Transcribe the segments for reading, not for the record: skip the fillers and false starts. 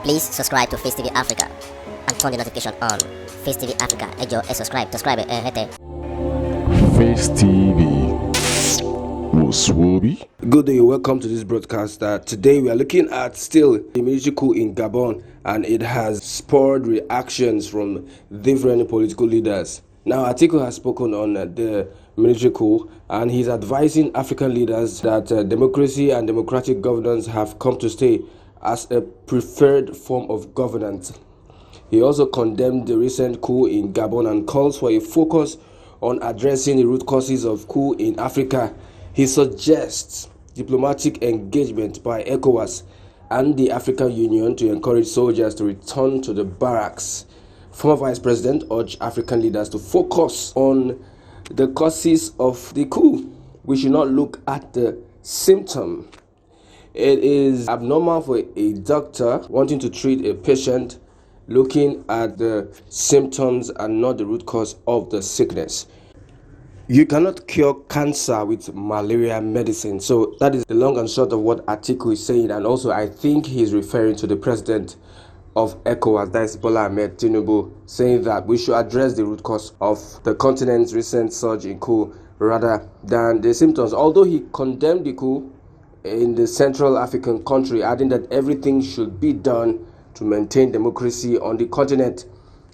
Please subscribe to Facetv Africa and turn the notification on. Facetv Africa, ẹ jọ̀ọ́, subscribe, hete. Face TV was Swoby. Good day, welcome to this broadcast. Today we are looking at still the military coup in Gabon, and it has spurred reactions from different political leaders. Now, Atiku has spoken on the military coup, and he's advising African leaders that democracy and democratic governance have come to stay as a preferred form of governance. He also condemned the recent coup in Gabon and calls for a focus on addressing the root causes of coup in Africa. He suggests diplomatic engagement by ECOWAS and the African Union to encourage soldiers to return to the barracks. Former Vice President urged African leaders to focus on the causes of the coup. We should not look at the symptom. It is abnormal for a doctor wanting to treat a patient looking at the symptoms and not the root cause of the sickness. You cannot cure cancer with malaria medicine. So that is the long and short of what Atiku is saying. And also, I think he's referring to the president of ECOWAS, that is Bola Ahmed Tinubu, saying that we should address the root cause of the continent's recent surge in coup rather than the symptoms. Although he condemned the coup in the Central African country, adding that everything should be done to maintain democracy on the continent.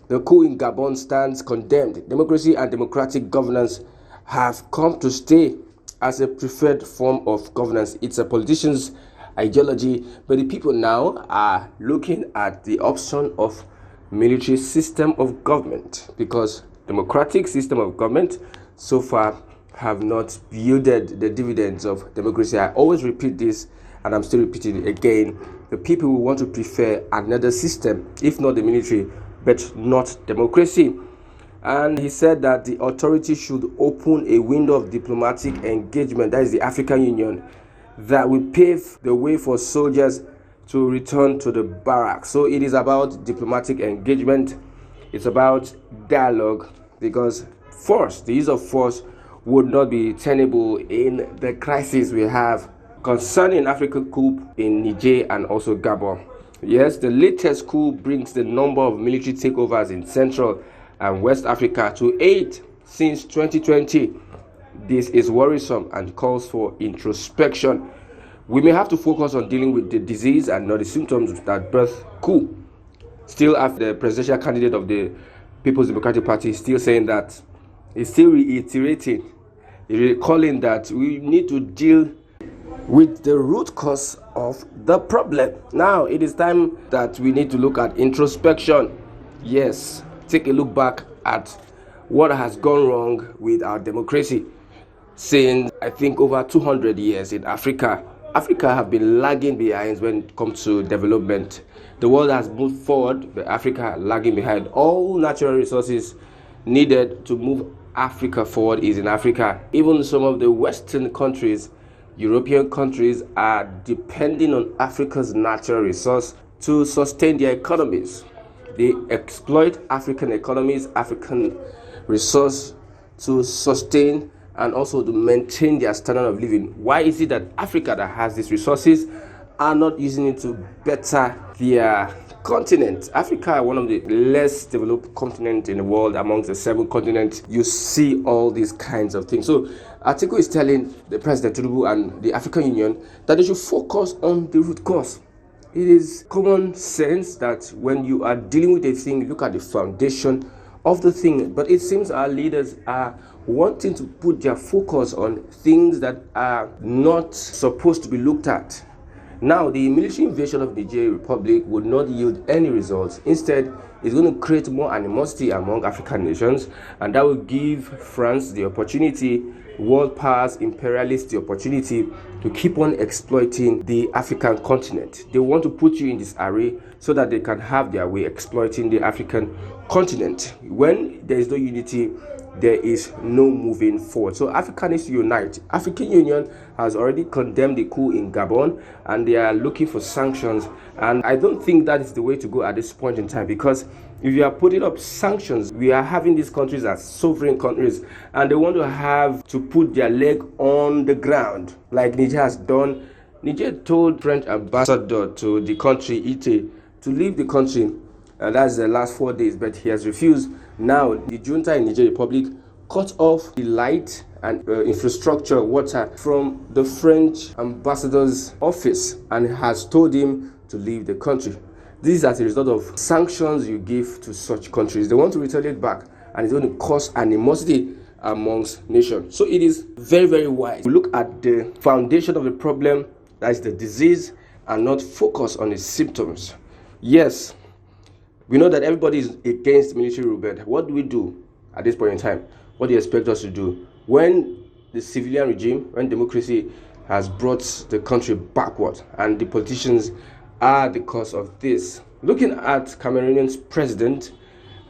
The coup in Gabon stands condemned. Democracy and democratic governance have come to stay as a preferred form of governance. It's a politician's ideology, but the people now are looking at the option of military system of government, because democratic system of government so far have not yielded the dividends of democracy. I always repeat this, and I'm still repeating it again. The people will want to prefer another system, if not the military, but not democracy. And he said that the authority should open a window of diplomatic engagement, that is the African Union, that will pave the way for soldiers to return to the barracks. So it is about diplomatic engagement. It's about dialogue, because force, the use of force, would not be tenable in the crisis we have concerning African coup in Niger and also Gabon. Yes, the latest coup brings the number of military takeovers in Central and West Africa to 8 since 2020. This is worrisome and calls for introspection. We may have to focus on dealing with the disease and not the symptoms that birth coup. Still, after the presidential candidate of the People's Democratic Party is still saying that, he's still reiterating, recalling that we need to deal with the root cause of the problem. Now, it is time that we need to look at introspection. Yes, take a look back at what has gone wrong with our democracy since, I think, over 200 years in Africa. Africa have been lagging behind when it comes to development. The world has moved forward, but Africa lagging behind. All natural resources needed to move Africa forward is in Africa. Even some of the Western countries, European countries, are depending on Africa's natural resource to sustain their economies. They exploit African economies, African resource to sustain and also to maintain their standard of living. Why is it that Africa, that has these resources, are not using it to better their continent? Africa, one of the less developed continents in the world amongst the 7 continents. You see all these kinds of things. So Atiku is telling the President Tinubu and the African Union that they should focus on the root cause. It is common sense that when you are dealing with a thing, you look at the foundation of the thing. But it seems our leaders are wanting to put their focus on things that are not supposed to be looked at. Now, the military invasion of the Niger Republic would not yield any results. Instead, it's going to create more animosity among African nations, and that will give France the opportunity, world powers, imperialists, the opportunity to keep on exploiting the African continent. They want to put you in this array so that they can have their way exploiting the African continent. When there is no unity, there is no moving forward. So Africa needs to unite. African Union has already condemned the coup in Gabon, and they are looking for sanctions. And I don't think that is the way to go at this point in time, because if you are putting up sanctions, we are having these countries as sovereign countries, and they want to have to put their leg on the ground, like Niger has done. Niger told French ambassador to the country, Ite, to leave the country. That's the last 4 days, but he has refused. Now, the junta in Niger Republic cut off the light and infrastructure, water from the French ambassador's office and has told him to leave the country. This is as a result of sanctions you give to such countries. They want to retaliate back, and it's going to cause animosity amongst nations. So it is very, very wise to look at the foundation of the problem, that is the disease, and not focus on the symptoms. Yes, we know that everybody is against military rule, but what do we do at this point in time? What do you expect us to do when the civilian regime, when democracy has brought the country backward and the politicians are the cause of this? Looking at Cameroonian's president,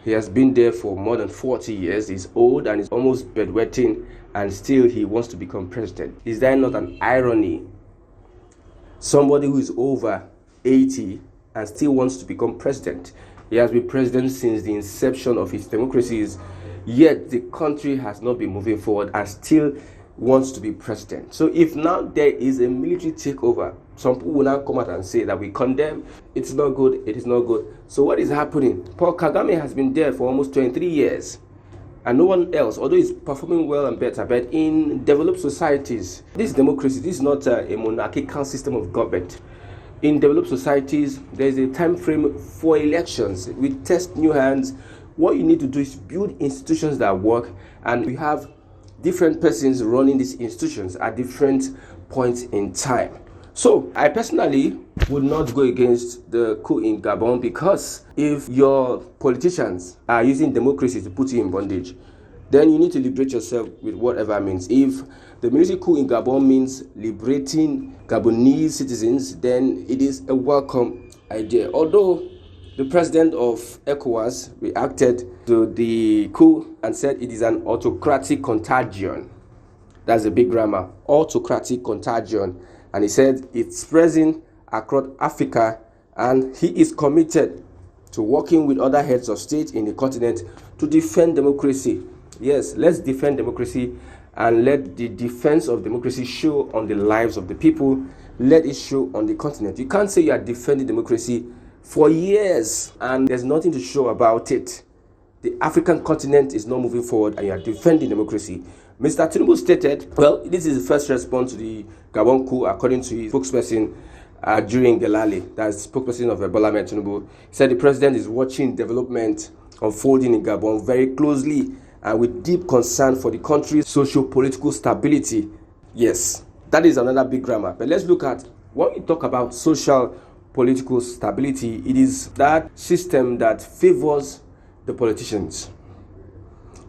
he has been there for more than 40 years. He's old and he's almost bedwetting, and still he wants to become president. Is there not an irony? Somebody who is over 80 and still wants to become president. He has been president since the inception of his democracies, yet the country has not been moving forward and still wants to be president. So if now there is a military takeover, some people will now come out and say that we condemn, it's not good, it is not good. So what is happening? Paul Kagame has been there for almost 23 years, and no one else, although he's performing well and better, but in developed societies, this democracy, this is not a monarchical system of government. In developed societies, there is a time frame for elections. We test new hands. What you need to do is build institutions that work, and we have different persons running these institutions at different points in time. So I personally would not go against the coup in Gabon, because if your politicians are using democracy to put you in bondage, then you need to liberate yourself with whatever means. If the military coup in Gabon means liberating Gabonese citizens, then it is a welcome idea. Although the president of ECOWAS reacted to the coup and said it is an autocratic contagion. That's a big grammar, autocratic contagion. And he said it's spreading across Africa, and he is committed to working with other heads of state in the continent to defend democracy. Yes, let's defend democracy, and let the defense of democracy show on the lives of the people. Let it show on the continent. You can't say you are defending democracy for years and there's nothing to show about it. The African continent is not moving forward and you are defending democracy. Mr. Tinubu stated, well, this is the first response to the Gabon coup, according to his spokesperson during Gelale, that's spokesperson of Bola Ahmed Tinubu. He said the president is watching development unfolding in Gabon very closely and with deep concern for the country's socio-political stability. Yes, that is another big grammar. But let's look at, when we talk about social political stability, it is that system that favors the politicians.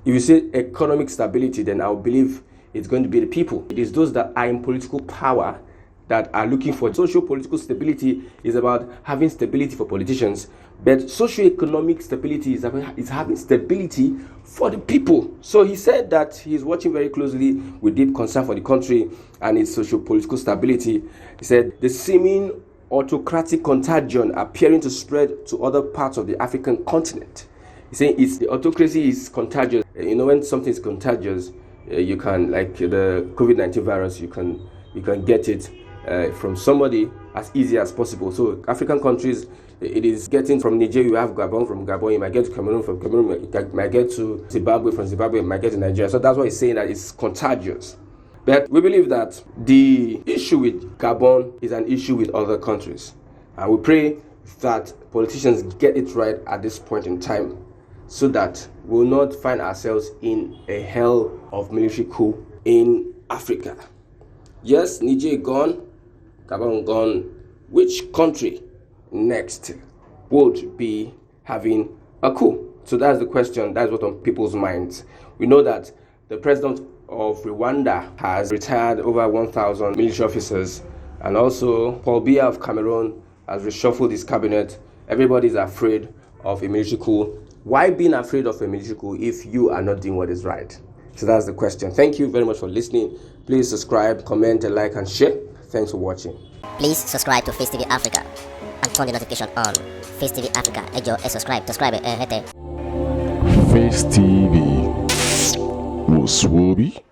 If you say economic stability, then I believe it's going to be the people. It is those that are in political power that are looking for socio-political stability. Is about having stability for politicians, but socio-economic stability is having stability for the people. So he said that he's watching very closely with deep concern for the country and its socio-political stability. He said the seeming autocratic contagion appearing to spread to other parts of the African continent. He's saying the autocracy is contagious. You know, when something is contagious, you can, like the COVID-19 virus, you can get it from somebody as easy as possible. So African countries, it is getting from Niger, you have Gabon, from Gabon you might get to Cameroon, from Cameroon you might get to Zimbabwe, from Zimbabwe you might get to Nigeria. So that's why he's saying that it's contagious. But we believe that the issue with Gabon is an issue with other countries. And we pray that politicians get it right at this point in time, so that we will not find ourselves in a hell of military coup in Africa. Yes, Niger gone, Gabon gone. Which country next would be having a coup? So that's the question. That's what's on people's minds. We know that the president of Rwanda has retired over 1,000 military officers, and also Paul Biya of Cameroon has reshuffled his cabinet. Everybody's afraid of a military coup. Why being afraid of a military coup if you are not doing what is right? So that's the question. Thank you very much for listening. Please subscribe, comment, and like, and share. Thanks for watching. Please subscribe to Face TV Africa and turn the notification on. Face TV Africa, subscribe, hete. Face TV was Swoby.